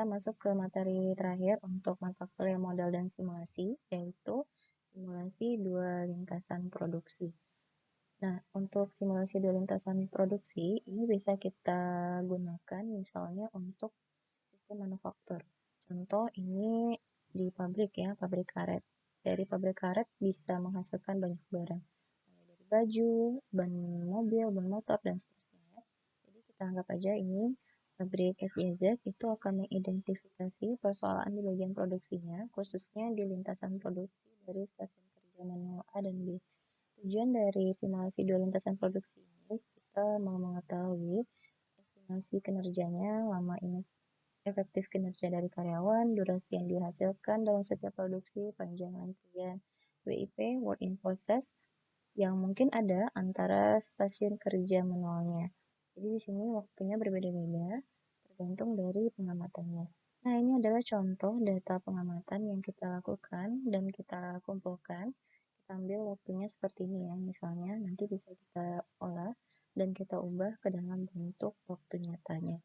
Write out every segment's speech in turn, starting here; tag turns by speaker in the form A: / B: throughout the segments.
A: kita masuk ke materi terakhir untuk mata kuliah modal dan simulasi, yaitu simulasi dua lintasan produksi. Nah, untuk simulasi dua lintasan produksi, ini bisa kita gunakan misalnya untuk sistem manufaktur. Contoh ini di pabrik ya, pabrik karet. Dari pabrik karet bisa menghasilkan banyak barang. Mulai dari baju, ban mobil, ban motor, dan seterusnya. Jadi kita anggap aja ini pabrik FYZ itu akan mengidentifikasi persoalan di bagian produksinya, khususnya di lintasan produksi dari stasiun kerja manual A dan B. Tujuan dari simulasi dua lintasan produksi ini, kita mau mengetahui estimasi kinerjanya, lama ini efektif kinerja dari karyawan, durasi yang dihasilkan dalam setiap produksi, panjang antrian, WIP, work in process, yang mungkin ada antara stasiun kerja manualnya. Jadi di sini waktunya berbeda-beda, tergantung dari pengamatannya. Nah, ini adalah contoh data pengamatan yang kita lakukan dan kita kumpulkan. Kita ambil waktunya seperti ini ya, misalnya nanti bisa kita olah dan kita ubah ke dalam bentuk waktu nyatanya.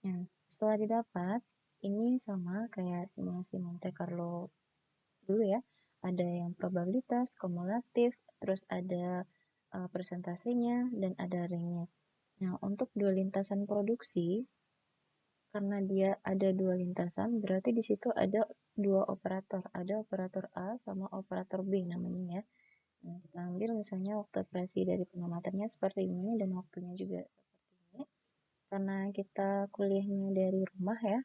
A: Nah, setelah didapat, ini sama kayak simulasi Monte Carlo dulu ya. Ada yang probabilitas, kumulatif, terus ada persentasenya, dan ada ranknya. Nah, untuk dua lintasan produksi, karena dia ada dua lintasan, berarti di situ ada dua operator. Ada operator A sama operator B namanya ya. Nah, kita ambil misalnya waktu operasi dari pengamatannya seperti ini dan waktunya juga seperti ini. Karena kita kuliahnya dari rumah ya,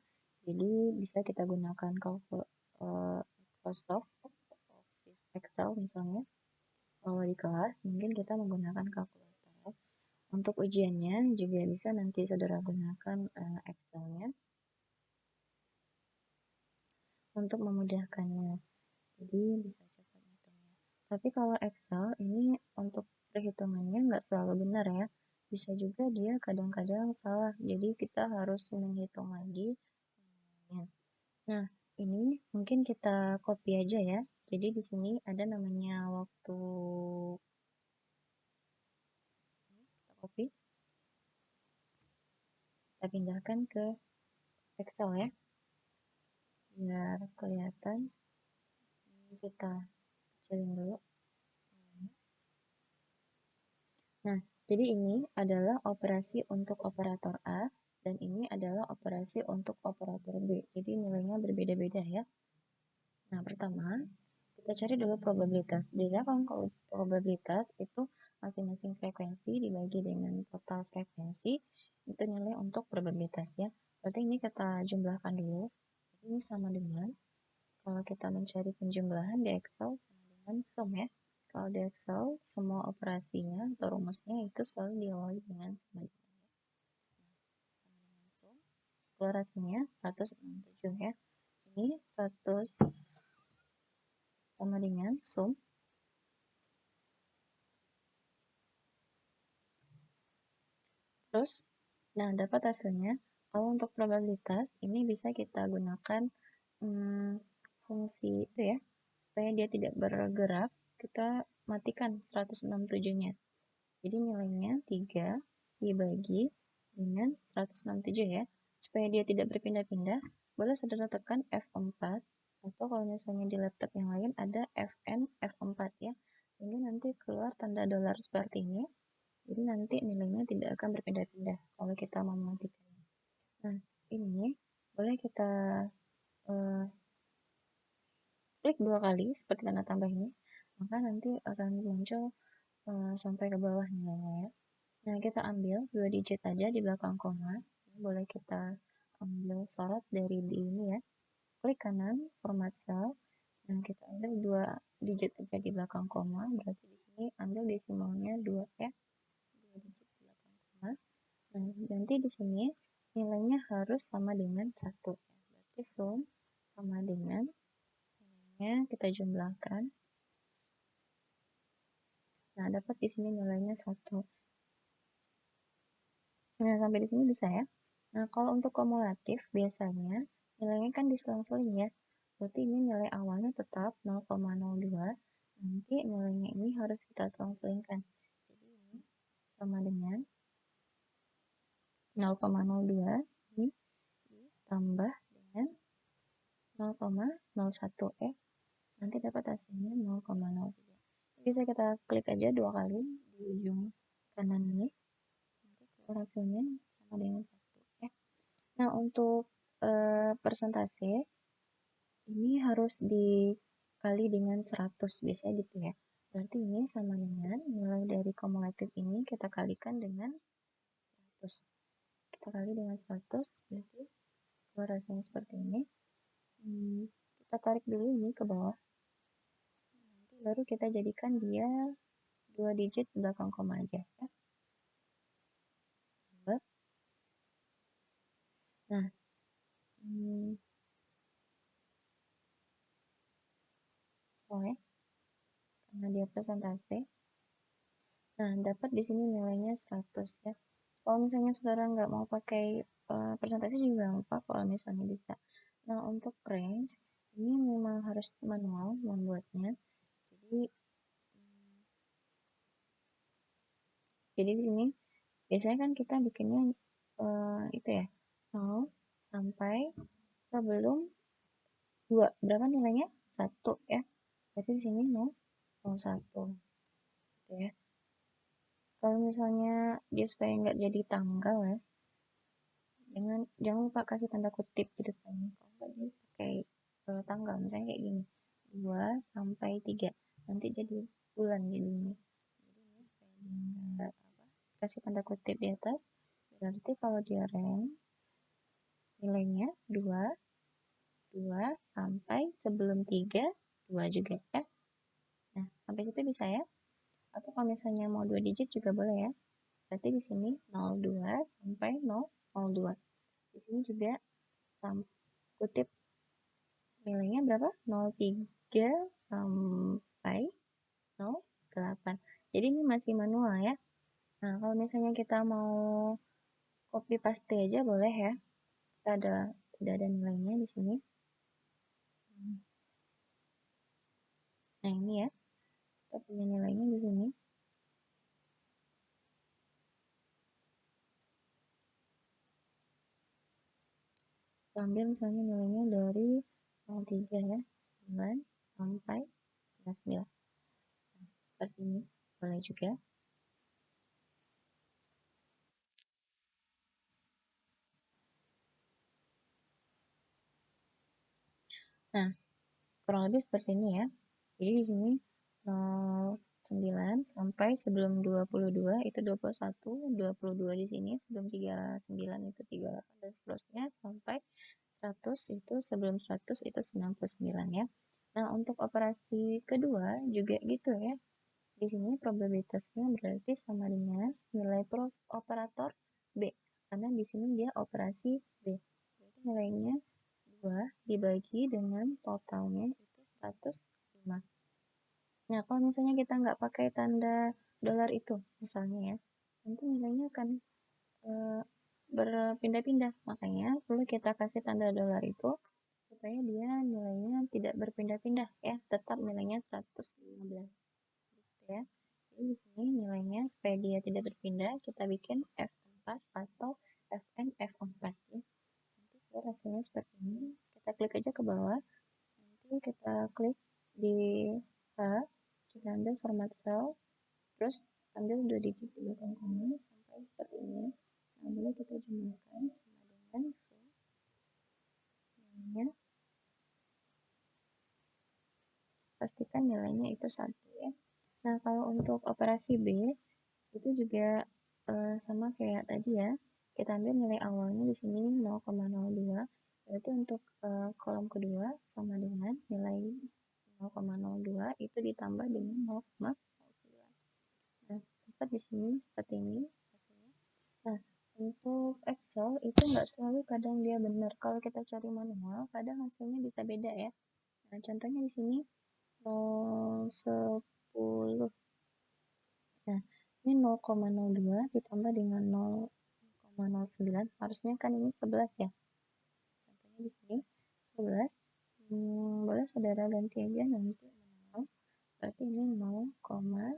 A: jadi bisa kita gunakan Microsoft Office Excel misalnya. Kalau di kelas mungkin kita menggunakan kalkulator. Untuk ujiannya juga bisa nanti saudara gunakan Excel-nya untuk memudahkannya. Jadi bisa cepat hitungnya. Tapi kalau Excel ini untuk perhitungannya nggak selalu benar ya. Bisa juga dia kadang-kadang salah. Jadi kita harus menghitung lagi. Nah, ini mungkin kita copy aja ya. Jadi di sini ada namanya waktu. Kita copy. Kita pindahkan ke Excel ya. Biar kelihatan. Ini kita kecilin dulu. Nah, jadi ini adalah operasi untuk operator A dan ini adalah operasi untuk operator B. Jadi nilainya berbeda-beda ya. Nah, pertama kita cari dulu probabilitas. Biasanya kalau probabilitas itu masing-masing frekuensi dibagi dengan total frekuensi, itu nilai untuk probabilitas ya. Berarti ini kita jumlahkan dulu. Ini sama dengan, kalau kita mencari penjumlahan di Excel sama dengan sum ya. Kalau di Excel, semua operasinya atau rumusnya itu selalu diawali dengan sama dengan ya. Sama dengan sum, keluar hasilnya 167 ya. Ini 100 sama dengan sum. Terus, nah dapat hasilnya. Kalau untuk probabilitas, ini bisa kita gunakan fungsi itu ya, supaya dia tidak bergerak, kita matikan 167-nya. Jadi nilainya 3 dibagi dengan 167 ya. Supaya dia tidak berpindah-pindah, boleh saudara tekan F4, atau kalau misalnya di laptop yang lain ada Fn, F4 ya. Sehingga nanti keluar tanda dolar seperti ini. Jadi nanti nilainya tidak akan berpindah-pindah kalau kita mau mematikannya. Nah, ini boleh kita klik 2 kali seperti tanda tambah ini, maka nanti akan muncul sampai ke bawah nilainya ya. Nah, kita ambil 2 digit aja di belakang koma. Ini boleh kita ambil sorot dari di ini ya. Klik kanan, format cell. Nah, kita ambil 2 digit aja di belakang koma, berarti di sini ambil desimalnya 2 ya. 2 digit di belakang koma. Nah, nanti di sini nilainya harus sama dengan 1. Berarti sum sama dengan nilainya kita jumlahkan. Nah, dapat di sini nilainya 1. Nah, sampai di sini bisa ya. Nah, kalau untuk kumulatif biasanya nilainya kan diselang-seling ya. Berarti ini nilai awalnya tetap 0,02. Nanti nilainya ini harus kita selang-selingkan. Jadi ini sama dengan 0,02 ini ditambah dengan dengan 0,01 ya. Nanti dapat hasilnya 0,03. Bisa kita klik aja 2 kali di ujung kanan ini. Nanti keluar hasilnya sama dengan 1 ya. Nah, untuk persentase ini harus dikali dengan 100 biasanya gitu ya. Berarti ini sama dengan nilai dari kumulatif ini kita kalikan dengan 100. Kita kali dengan 100 berarti keluar hasilnya seperti ini. Kita tarik dulu ini ke bawah. Nanti baru kita jadikan dia 2 digit belakang koma aja ya. Nah, boleh karena dia persentase. Nah, dapat di sini nilainya 100 ya. Kalau misalnya saudara nggak mau pakai persentase juga nggak apa kalau misalnya bisa. Nah, untuk range ini memang harus manual membuatnya. Jadi di sini biasanya kan kita bikinnya itu ya 0 sampai sebelum 2. Berapa nilainya? 1 ya. Berarti di sini 0,01 gitu ya. Kalau misalnya dia supaya nggak jadi tanggal ya, jangan lupa kasih tanda kutip di depannya. Kalau nggak dia pakai tanggal, misalnya kayak gini 2 sampai 3. Nanti jadi bulan jadinya. Jadi ini supaya dia nggak kasih tanda kutip di atas. Berarti kalau dia rank nilainya 2 sampai sebelum 3 2 juga ya. Nah, sampai situ bisa ya. Atau kalau misalnya mau 2 digit juga boleh ya. Berarti di sini 02 sampai 002. Di sini juga kutip nilainya berapa? 03 sampai 08. Jadi ini masih manual ya. Nah, kalau misalnya kita mau copy paste aja boleh ya. Kita tidak ada nilainya di sini. Nah, ini ya. Kita punya nilainya di sini. Kita ambil misalnya nilainya dari 03 ya. 9 sampai 9. Nah, seperti ini. Boleh juga. Nah, kurang lebih seperti ini ya. Jadi di sini 09 sampai sebelum 22 itu 21, 22 di sini sebelum 39 itu 38 dan seterusnya sampai 100 itu sebelum 100 itu 99 ya. Nah, untuk operasi kedua juga gitu ya. Di sini probabilitasnya berarti sama dengan nilai operator B. Karena di sini dia operasi B. Berarti nilainya 2 dibagi dengan totalnya itu 105. Nah, kalau misalnya kita nggak pakai tanda dolar itu, misalnya ya, nanti nilainya akan berpindah-pindah. Makanya perlu kita kasih tanda dolar itu supaya dia nilainya tidak berpindah-pindah ya, tetap nilainya 115 gitu ya. Jadi di sini nilainya supaya dia tidak berpindah, kita bikin F4 atau Fn F4 ya. Nanti keluar hasilnya seperti ini. Kita klik aja ke bawah. Nanti kita klik di H, kita ambil format cell, terus ambil 2 digit di belakang koma sampai seperti ini. Nah, boleh kita jumlahkan sama dengan sum nilainya. Pastikan nilainya itu 1 ya. Nah, kalau untuk operasi B itu juga sama kayak tadi ya. Kita ambil nilai awalnya di sini 0,02. Berarti untuk kolom kedua sama dengan nilai 0,02 itu ditambah dengan 0,09. Nah, dapat di sini seperti ini hasilnya. Nah, untuk Excel itu nggak selalu kadang dia benar. Kalau kita cari manual, kadang hasilnya bisa beda ya. Nah, contohnya di sini 0,10. Nah, ini 0,02 ditambah dengan 0,09. Harusnya kan ini 11 ya. Contohnya di sini 11. Boleh saudara ganti aja nanti 0. Berarti ini 0,11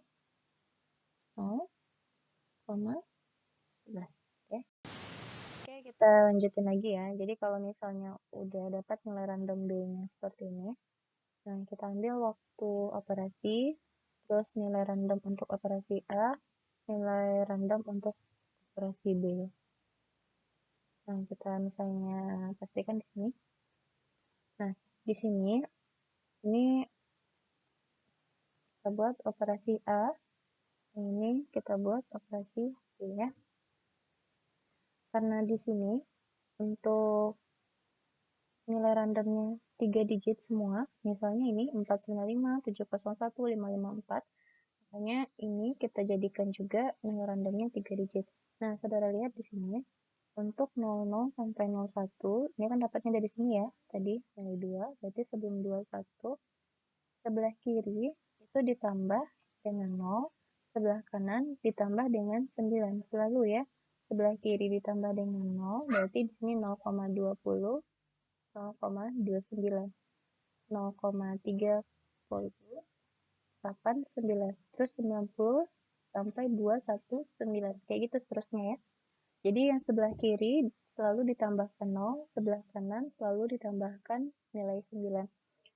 A: ya. Oke, kita kita lanjutin lagi ya. Jadi kalau misalnya udah dapat nilai random B-nya seperti ini, nah kita ambil waktu operasi, terus nilai random untuk operasi A, nilai random untuk operasi B. Nah, kita misalnya pastikan di sini. Nah, di sini ini kita buat operasi A, ini kita buat operasi B ya. Karena di sini untuk nilai randomnya 3 digit semua, misalnya ini 495, 701, 554, makanya ini kita jadikan juga nilai randomnya 3 digit. Nah, saudara lihat di sini, untuk 00 sampai 01, ini kan dapatnya dari sini ya, tadi nilai 2, berarti sebelum 21, sebelah kiri itu ditambah dengan 0, sebelah kanan ditambah dengan 9, selalu ya, sebelah kiri ditambah dengan 0, berarti di sini 0,20, 0,29, 0,389, terus 90 sampai 219, kayak gitu seterusnya ya. Jadi yang sebelah kiri selalu ditambahkan 0, sebelah kanan selalu ditambahkan nilai 9.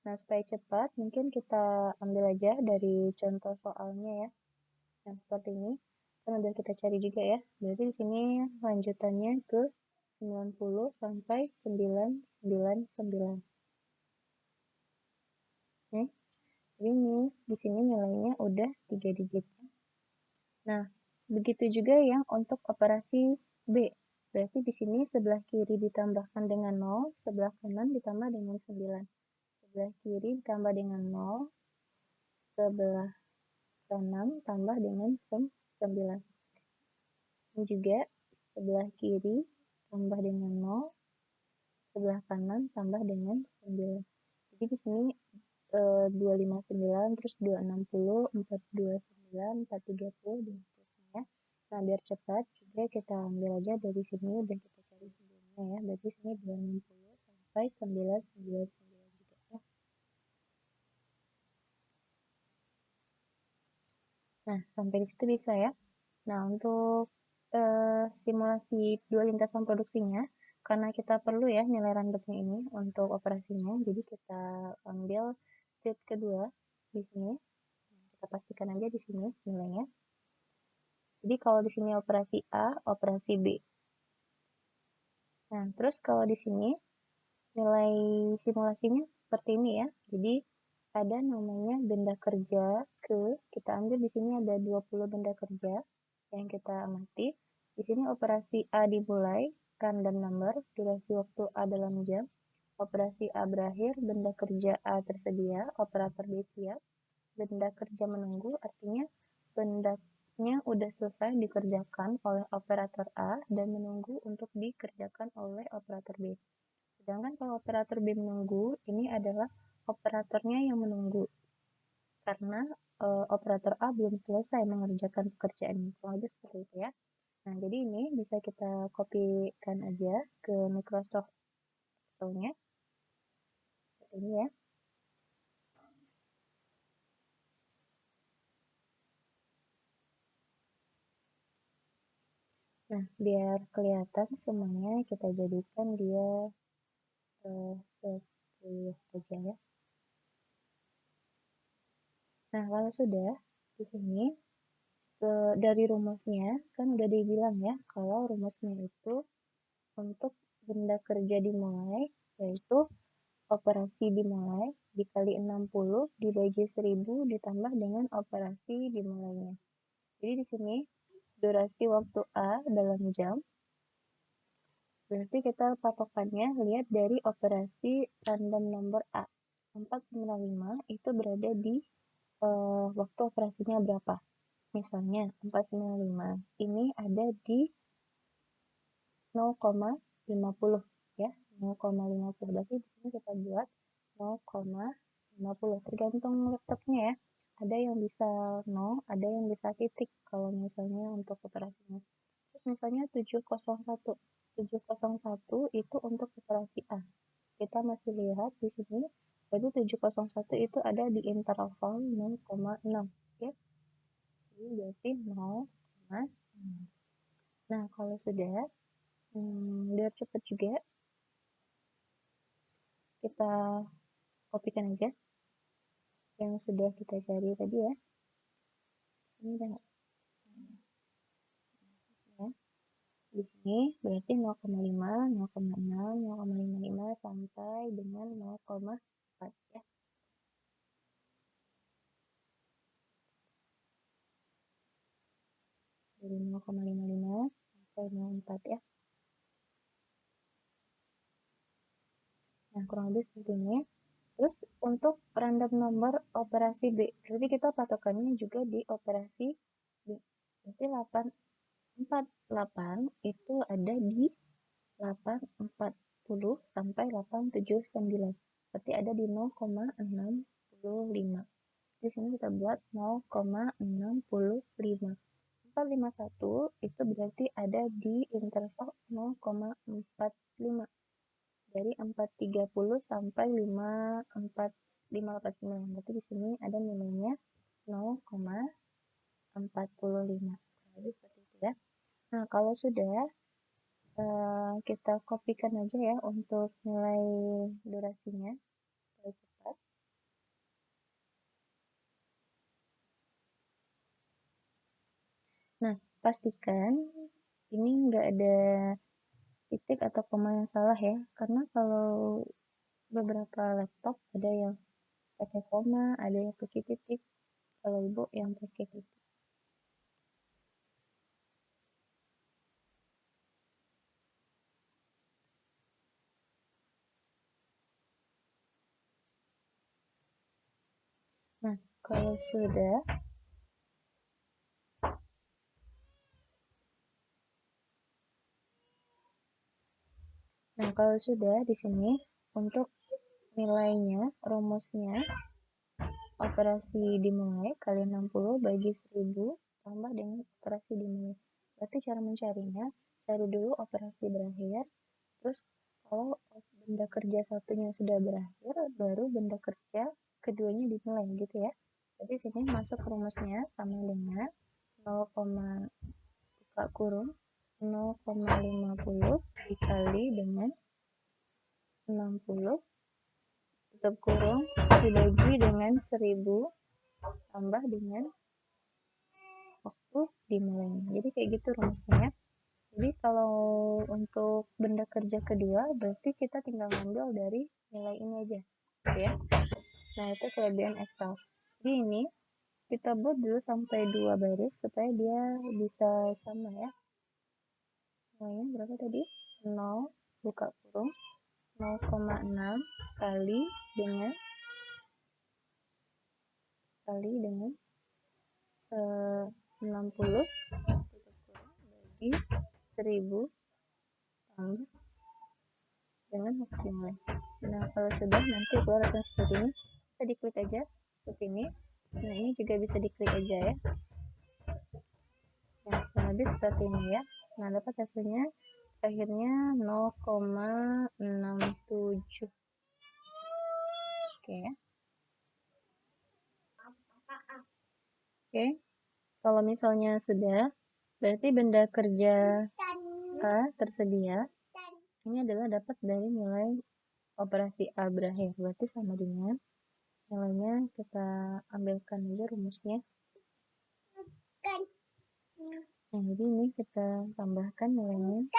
A: Nah, supaya cepat, mungkin kita ambil aja dari contoh soalnya ya. Yang seperti ini. Kan udah kita cari juga ya. Berarti di sini lanjutannya ke 90 sampai 999. Nih, ini di sini nilainya udah 3 digit. Nah, begitu juga yang untuk operasi B. Berarti di sini sebelah kiri ditambahkan dengan 0, sebelah kanan ditambah dengan 9. Sebelah kiri ditambah dengan 0, sebelah kanan tambah dengan 9. Ini juga sebelah kiri tambah dengan 0, sebelah kanan tambah dengan 9. Jadi di sini 259, terus 260, 429, 430, dan seterusnya. Nah, biar cepat juga kita ambil aja dari sini dan kita cari sebelumnya ya. Berarti sini 260 sampai 999 juga ya. Nah, sampai di situ bisa ya. Nah, untuk simulasi dua lintasan produksinya, karena kita perlu ya nilai randomnya ini untuk operasinya, jadi kita ambil sheet kedua di sini. Kita pastikan aja di sini nilainya. Jadi kalau di sini operasi A, operasi B. Nah, terus kalau di sini nilai simulasinya seperti ini ya. Jadi ada namanya benda kerja ke, kita ambil di sini ada 20 benda kerja yang kita amati. Di sini operasi A dimulai, random number, durasi waktu A dalam jam. Operasi A berakhir, benda kerja A tersedia, operator B siap. Benda kerja menunggu, artinya bendanya udah selesai dikerjakan oleh operator A dan menunggu untuk dikerjakan oleh operator B. Sedangkan kalau operator B menunggu, ini adalah operatornya yang menunggu. Karena operator A belum selesai mengerjakan pekerjaannya. Kalau aja seperti itu ya. Nah, jadi ini bisa kita kopikan aja ke Microsoft Excel-nya. Seperti ini ya. Nah, biar kelihatan semuanya kita jadikan dia 10 aja ya. Nah, kalau sudah di sini dari rumusnya kan udah dibilang ya kalau rumusnya itu untuk benda kerja dimulai yaitu operasi dimulai dikali 60 dibagi 1000 ditambah dengan operasi dimulainya. Jadi di sini durasi waktu A dalam jam. Berarti kita patokannya lihat dari operasi random number A. 495 itu berada di waktu operasinya berapa? Misalnya 495 ini ada di 0,50 ya, 0,50. Berarti di sini kita buat 0,50. Tergantung laptopnya ya. Ada yang bisa 0, ada yang bisa titik kalau misalnya untuk operasinya. Terus misalnya 701. 701 itu untuk operasi A. Kita masih lihat di sini, berarti 701 itu ada di interval 0,6 ya. Ini berarti 0,6. Nah, kalau sudah Biar cepat juga, kita kopikan aja yang sudah kita cari tadi ya. Ini udah nggak? Ya. Di sini berarti 0,5, 0,6, 0,55 sampai dengan 0,4 ya. Dari 0,55 sampai 0,4 ya. Nah, kurang lebih seperti ini. Terus untuk random number operasi B, berarti kita patokannya juga di operasi B. Berarti 848 itu ada di 840 sampai 879. Berarti ada di 0,65. Di sini kita buat 0,65. 451 itu berarti ada di interval 0,45. Dari 430 sampai 5,459. Berarti di sini ada nilainya 0,45. Jadi seperti itu ya. Nah, kalau sudah kita kopikan aja ya untuk nilai durasinya supaya cepat. Nah, pastikan ini nggak ada titik atau koma yang salah ya, karena kalau beberapa laptop ada yang pakai koma, ada yang pakai titik. Kalau ibu yang pakai titik. Nah, kalau sudah, di sini untuk nilainya, rumusnya, operasi dimulai kali 60 bagi 1000 tambah dengan operasi dimulai. Berarti cara mencarinya, cari dulu operasi berakhir, terus kalau benda kerja satunya sudah berakhir, baru benda kerja keduanya dimulai gitu ya. Jadi sini masuk rumusnya sama dengan 0, buka kurung 0,50 dikali dengan 60 tutup kurung dibagi dengan 1000 tambah dengan waktu dimulainya. Jadi kayak gitu rumusnya. Jadi kalau untuk benda kerja kedua berarti kita tinggal ngambil dari nilai ini aja gitu ya. Nah, itu kelebihan Excel. Jadi ini kita buat dulu sampai 2 baris supaya dia bisa sama ya. Nilainya berapa tadi? 0 buka kurung 0,6 kali dengan 60 tutup kurung bagi 1000 tambah dengan maksimal. Nah, kalau sudah nanti keluar hasil seperti ini, bisa diklik aja seperti ini. Nah, ini juga bisa diklik aja ya. Nah, kurang lebih seperti ini ya. Nah, dapat hasilnya akhirnya 0,67. Oke. Oke. Kalau misalnya sudah, berarti benda kerja A tersedia. Ini adalah dapat dari nilai operasi A berakhir. Berarti sama dengan nilainya kita ambilkan aja rumusnya. Nah, jadi ini kita tambahkan nilainya.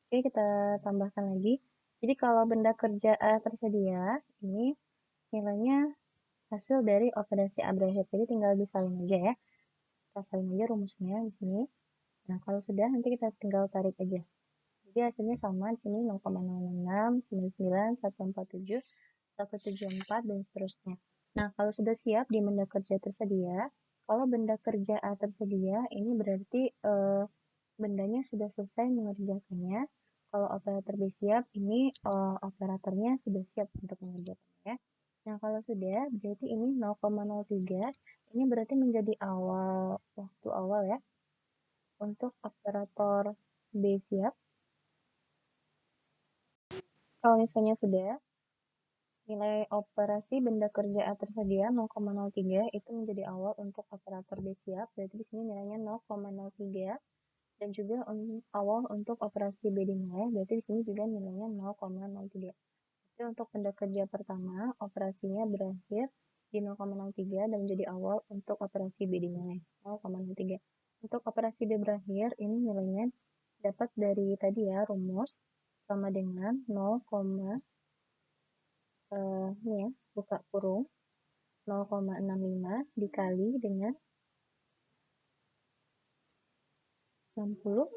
A: Oke, kita tambahkan lagi. Jadi kalau benda kerja A tersedia, ini nilainya hasil dari operasi A berakhir. Jadi tinggal disalin aja ya. Kita salin aja rumusnya di sini. Nah, kalau sudah nanti kita tinggal tarik aja. Jadi hasilnya sama di sini 0,066, 99, 147, 174 dan seterusnya. Nah, kalau sudah siap di benda kerja tersedia, kalau benda kerja A tersedia, ini berarti bendanya sudah selesai mengerjakannya. Kalau operator B siap, ini operatornya sudah siap untuk mengerjakannya. Nah, kalau sudah, berarti ini 0,03. Ini berarti menjadi waktu awal ya. Untuk operator B siap. Kalau misalnya sudah, nilai operasi benda kerja A tersedia 0,03 itu menjadi awal untuk operator B siap, berarti di sini nilainya 0,03, dan juga awal untuk operasi B dimulai, berarti di sini juga nilainya 0,03. Jadi untuk benda kerja pertama, operasinya berakhir di 0,03 dan menjadi awal untuk operasi B dimulai, 0,03. Untuk operasi B berakhir, ini nilainya dapat dari tadi ya, rumus sama dengan 0, ini ya, buka kurung, 0,65 dikali dengan 60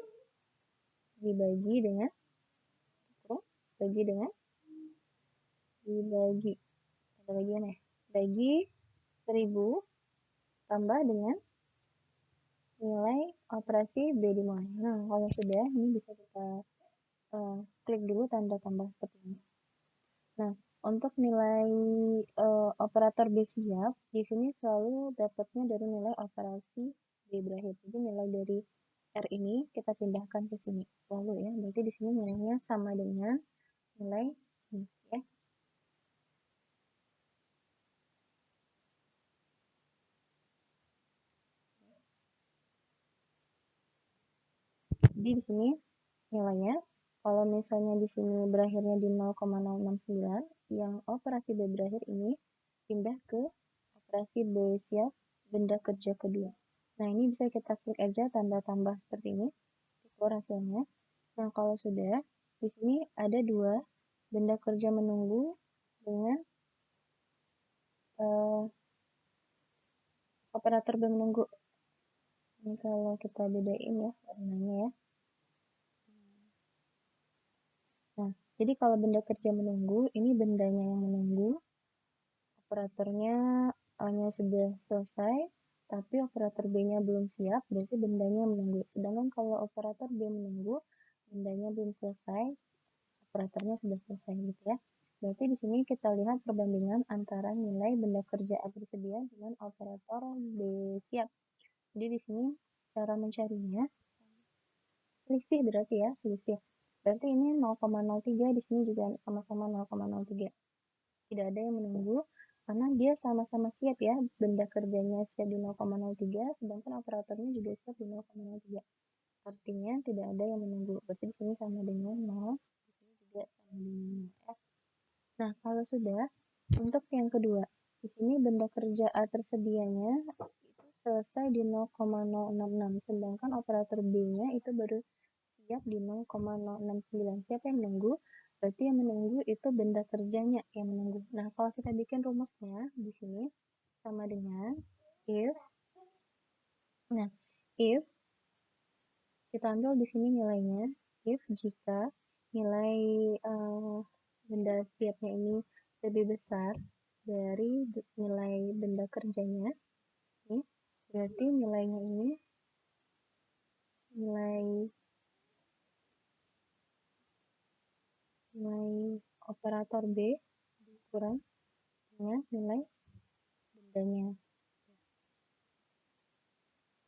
A: dibagi dengan kurung, dibagi bagi 1000 tambah dengan nilai operasi B dimulai. Nah, kalau sudah, ini bisa kita klik dulu tanda tambah seperti ini. Nah, untuk nilai operator B siap, di sini selalu dapatnya dari nilai operasi B berakhir. Jadi nilai dari R ini kita pindahkan ke sini selalu ya. Berarti di sini nilainya sama dengan nilai ini ya. Jadi di sini nilainya, kalau misalnya di sini berakhirnya di 0,069, yang operasi B berakhir ini pindah ke operasi B siap benda kerja kedua. Nah, ini bisa kita klik aja tanda tambah seperti ini, keluar hasilnya. Nah, kalau sudah, di sini ada dua benda kerja menunggu dengan operator B menunggu. Ini kalau kita bedain ya warnanya ya. Nah, jadi kalau benda kerja menunggu, ini bendanya yang menunggu, operatornya A-nya sudah selesai, tapi operator B-nya belum siap, berarti bendanya menunggu. Sedangkan kalau operator B menunggu, bendanya belum selesai, operatornya sudah selesai gitu ya. Berarti di sini kita lihat perbandingan antara nilai benda kerja A tersedia dengan operator B siap. Jadi di sini cara mencarinya selisih berarti ya, selisih. Berarti ini 0,03, di sini juga sama-sama 0,03. Tidak ada yang menunggu karena dia sama-sama siap ya, benda kerjanya siap di 0,03, sedangkan operatornya juga siap di 0,03. Artinya tidak ada yang menunggu. Berarti di sini sama dengan 0, di sini juga sama dengan 0. Nah, kalau sudah, untuk yang kedua, di sini benda kerja A tersedianya itu selesai di 0,066, sedangkan operator B-nya itu baru siap di 0,069. Siapa yang menunggu? Berarti yang menunggu itu benda kerjanya yang menunggu. Nah, kalau kita bikin rumusnya di sini sama dengan if, nah, if kita ambil di sini nilainya, if jika nilai benda siapnya ini lebih besar dari nilai benda kerjanya, ini berarti nilainya ini nilai operator B dikurang dengan nilai bendanya.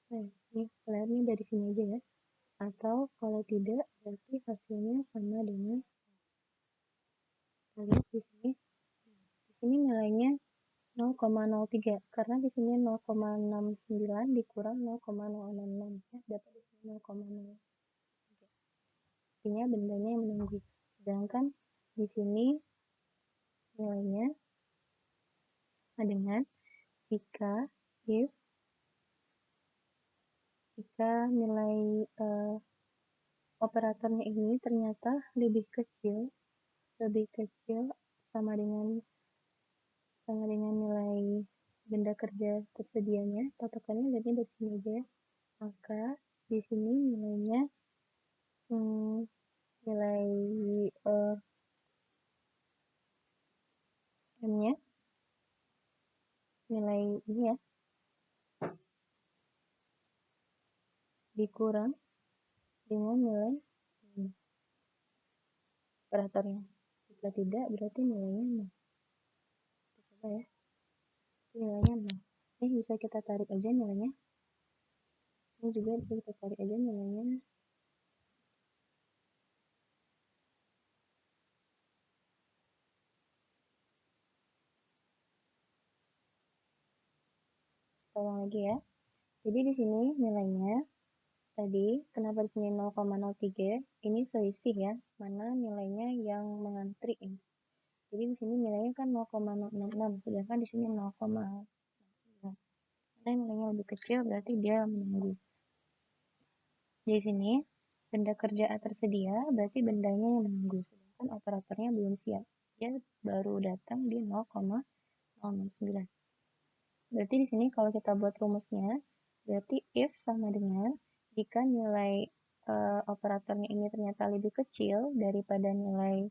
A: Nah, ini keluarnya dari sini aja ya. Atau kalau tidak, berarti hasilnya sama dengan kita lihat di sini. Di sini nilainya 0,03 karena di sini 0,69 dikurang 0,066 ya, dapat di sini 0,03. Artinya bendanya yang menunggu. Sedangkan di sini nilainya sama dengan jika nilai operatornya ini ternyata lebih kecil sama dengan nilai benda kerja tersedianya, patokannya berarti dari sini aja ya. Maka di sini nilainya nilai M-nya nilai ini ya dikurang dengan nilai operatornya. Jika tidak, berarti nilainya 0. Kita coba ya. Nilainya 0. Ini bisa kita tarik aja nilainya. Ini juga bisa kita tarik aja nilainya. ulang lagi ya. Jadi di sini nilainya tadi kenapa di sini 0,03? Ini selisih ya, mana nilainya yang mengantri ini. Jadi di sini nilainya kan 0,066, sedangkan di sini 0,69. Karena nilainya lebih kecil berarti dia menunggu. Di sini benda kerja A tersedia berarti bendanya yang menunggu, sedangkan operatornya belum siap. Dia baru datang di 0,069. Berarti di sini kalau kita buat rumusnya, berarti if sama dengan jika nilai operatornya ini ternyata lebih kecil daripada nilai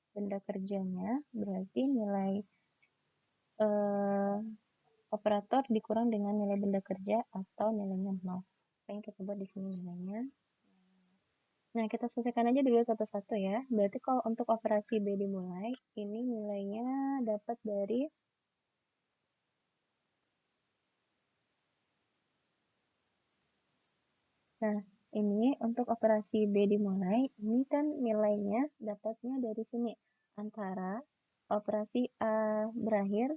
A: benda kerjanya, berarti nilai operator dikurang dengan nilai benda kerja atau nilainya 0. Yang kita buat di sini nilainya. Nah, kita selesaikan aja dulu satu-satu ya. Berarti kalau untuk operasi B dimulai, ini nilainya dapat dari Nah, ini untuk operasi B dimulai, ini kan nilainya dapatnya dari sini. Antara operasi A berakhir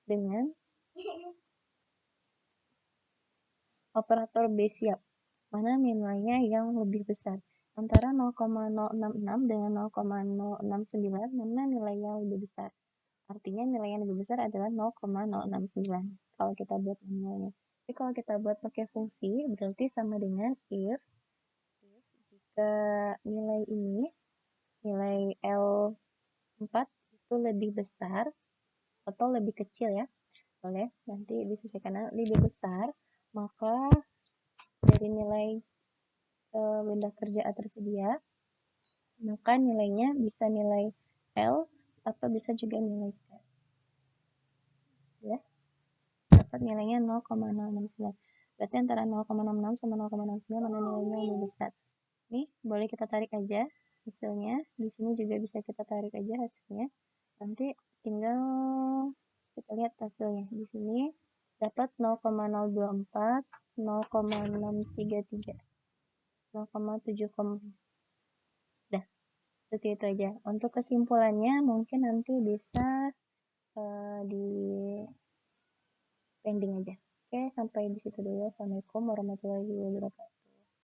A: dengan operator B siap. Mana nilainya yang lebih besar? Antara 0,066 dengan 0,069, mana nilai yang lebih besar? Artinya nilai yang lebih besar adalah 0,069. Kalau kita buat nilainya. Jadi kalau kita buat pakai fungsi, berarti sama dengan if jika nilai ini, nilai L4 itu lebih besar atau lebih kecil ya, boleh nanti disesuaikan lebih besar, maka dari nilai benda kerja A tersedia, maka nilainya bisa nilai L atau bisa juga nilai K. Ya, dapat nilainya 0,069. Berarti antara 0,66 sama 0,69 mana nilainya yang lebih besar. Nih, boleh kita tarik aja hasilnya. Di sini juga bisa kita tarik aja hasilnya. Nanti tinggal kita lihat hasilnya. Di sini dapat 0,024, 0,633, 0,7. Dah, seperti itu aja. Untuk kesimpulannya mungkin nanti bisa di pending aja. Oke, sampai di situ dulu. Assalamualaikum warahmatullahi wabarakatuh.